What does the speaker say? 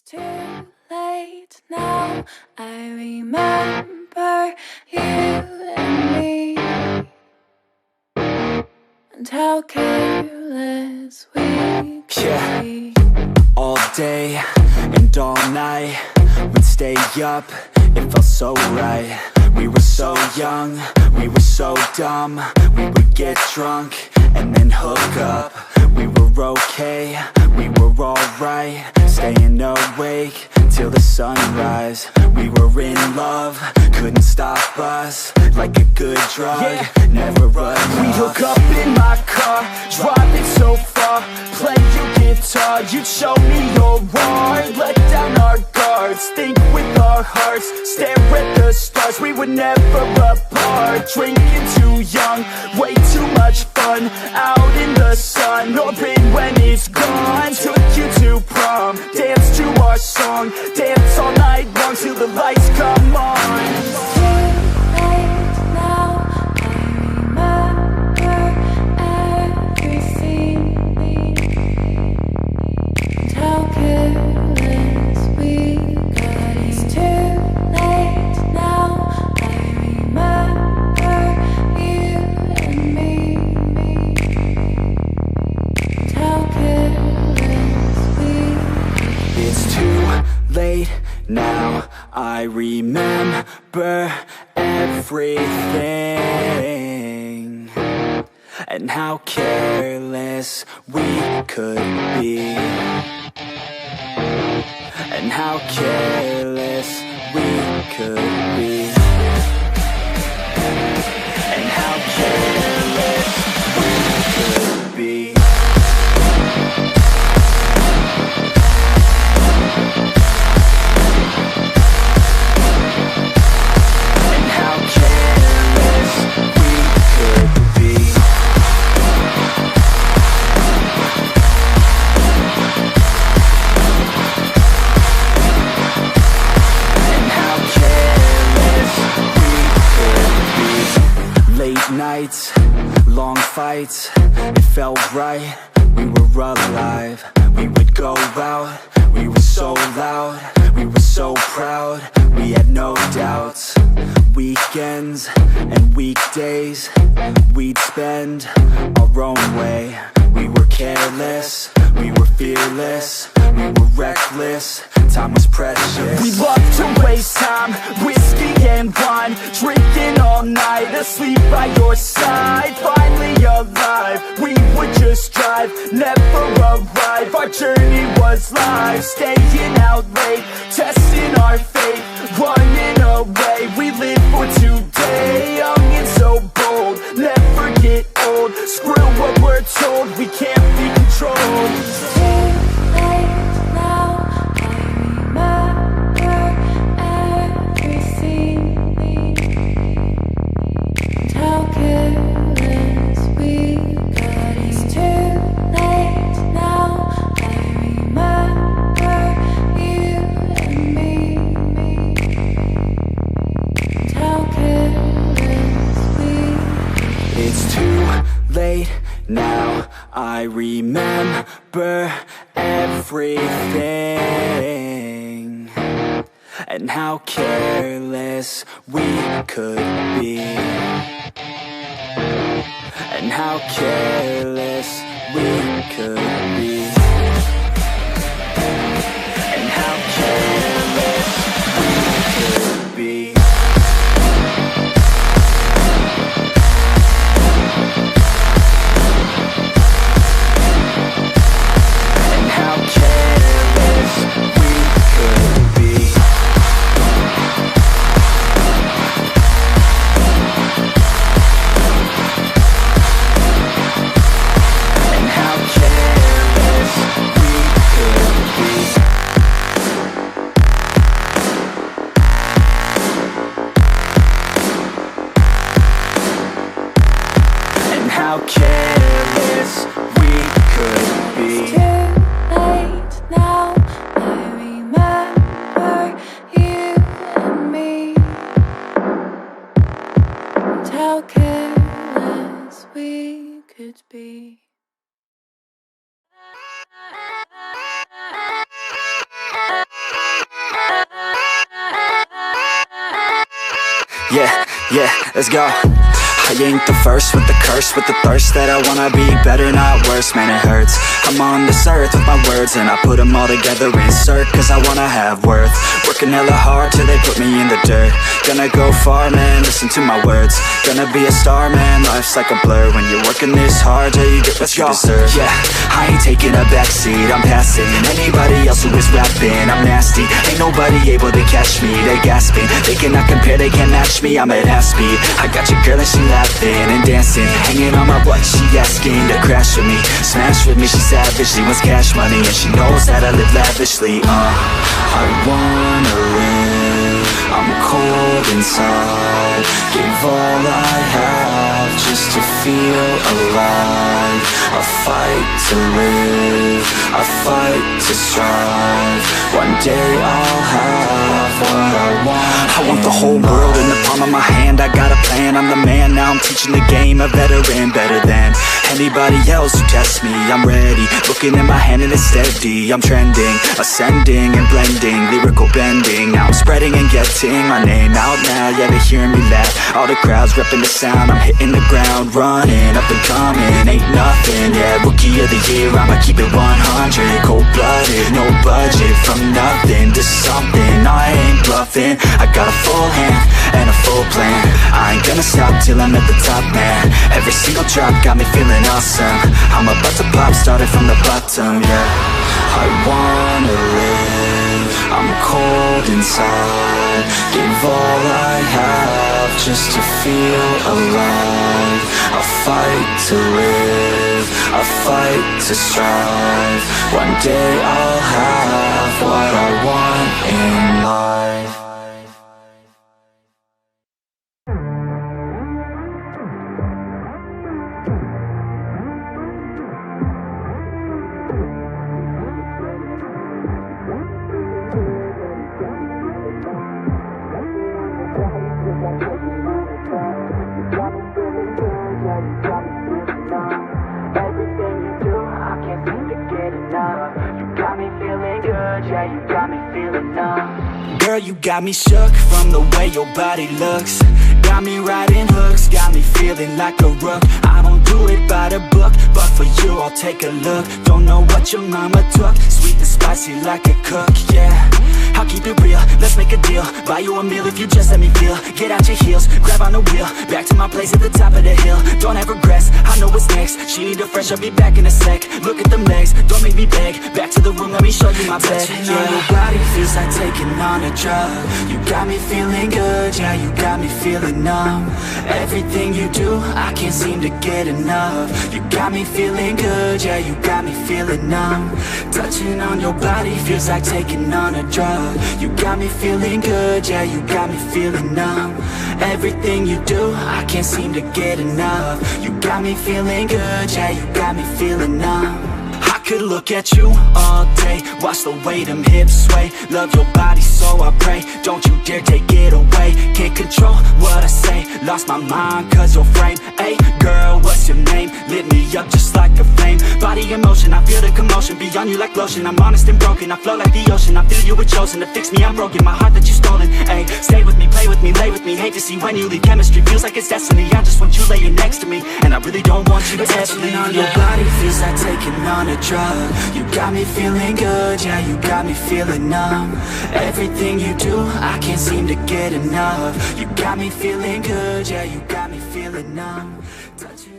too late now. I remember you and me, and how careless we could be. All day and all night, we'd stay up, it felt so right. We were so young, we were so dumb. We would get drunk and then hook up. We were okay, we were alright, staying awake till the sunrise. We were in love, couldn't stop us, like a good drug, never enough. We hook up in my car, driving so far, play your guitar, you'd show me your art. Let down our guards, think with our hearts, stare at the stars, we were never apart. Drinking too young, way too much fun, out in the sun, orbit when it's gone. Took you to prom, dance to our song, dance all night long till the lights come on. Late now, I remember everything, and how careless we could be, and how careless we could be, and how careless we could be. Nights, long fights, it felt right, we were alive. We would go out, we were so loud, we were so proud, we had no doubts. Weekends and weekdays, we'd spend our own way. We were careless, we were fearless, we were reckless, time was precious. We loved to waste time, whiskey and wine, drinking all night, asleep by your side. Finally alive, we would just drive, never arrive. Our journey was live, staying out late, testing our fate, running away. We live for today, young and so bold, never get old. Screw what we're told, we can't be controlled. Late now, I remember everything, and how careless we could be, and how careless we could be, and how careless we could be. How careless we could be. It's too late now, I remember you and me, and how careless we could be. yeah, let's go. I ain't the first with the curse, with the thirst that I wanna be better, not worse, man it hurts. I'm on this earth with my words and I put them all together, insert, cause I wanna have worth. Working hella hard till they put me in the dirt. Gonna go far, man, listen to my words. Gonna be a star, man, life's like a blur. When you're working this hard till you get what you deserve. Yeah, I ain't taking a backseat, I'm passing anybody else who is rapping. I'm nasty, ain't nobody able to catch me. They gasping, they cannot compare, they can't match me. I'm at half speed, I got your girl and she laughing and dancing, hanging on my butt, she asking to crash with me, smash with me, she savage, she wants cash money, and she knows that I live lavishly. I wanna live, I'm cold inside, give all I have just to feel alive. I fight to live, I fight to strive, one day I'll have what I want. I want the whole world in the palm of my hand, I got a plan, I'm the man, now I'm teaching the game, a veteran, better than anybody else who tests me. I'm ready, looking in my hand and it's steady. I'm trending, ascending and blending, lyrical bending. Now I'm spreading and getting my name out now. Yeah, they hearing me laugh, all the crowds repping the sound. I'm hitting the ground, running, up and coming, ain't nothing. Yeah, rookie of the year, I'ma keep it 100. Cold-blooded, no budget, from nothing to something. I ain't bluffing, I got a full hand and a full plan. I ain't gonna stop till I'm at the top, man. Every single drop got me feeling awesome. I'm about to pop, started from the bottom, yeah. I wanna live, I'm cold inside, give all I have just to feel alive. I fight to live, I fight to strive, one day I'll have what I want in life. Girl, you got me shook from the way your body looks. Got me riding hooks, got me feeling like a rook. I don't do it by the book, but for you I'll take a look. Don't know what your mama took, sweet and spicy like a cook, yeah. I'll keep it real, let's make a deal. Buy you a meal if you just let me feel. Get out your heels, grab on the wheel, back to my place at the top of the hill. Don't have regrets, I know what's next. She need a fresh, I'll be back in a sec. Look at them legs, don't make me beg. Back to the room, let me show you my bed. Touching on your body feels like taking on a drug. You got me feeling good, yeah, you got me feeling numb. Everything you do, I can't seem to get enough. You got me feeling good, yeah, you got me feeling numb. Touching on your body feels like taking on a drug. You got me feeling good, yeah, you got me feeling numb. Everything you do, I can't seem to get enough. You got me feeling good, yeah, you got me feeling numb. I could look at you all day, watch the way them hips sway. Love your body so I pray, don't you dare take it away. Can't control what I say, lost my mind cause your frame. Hey girl, what's your name? Lit me up just like a flame. Body in motion, I feel the commotion, be on you like lotion. I'm honest and broken, I flow like the ocean. I feel you were chosen to fix me, I'm broken. My heart that you stolen, hey. Stay with me, play with me, lay with me. Hate to see when you leave, chemistry feels like it's destiny. I just want you laying next to me, and I really don't want you to ever leave. On your body feels like taking on a drug. You got me feeling good, yeah, you got me feeling numb. Everything you do, I can't seem to get enough. You got me feeling good, yeah, you got me feeling numb. Touching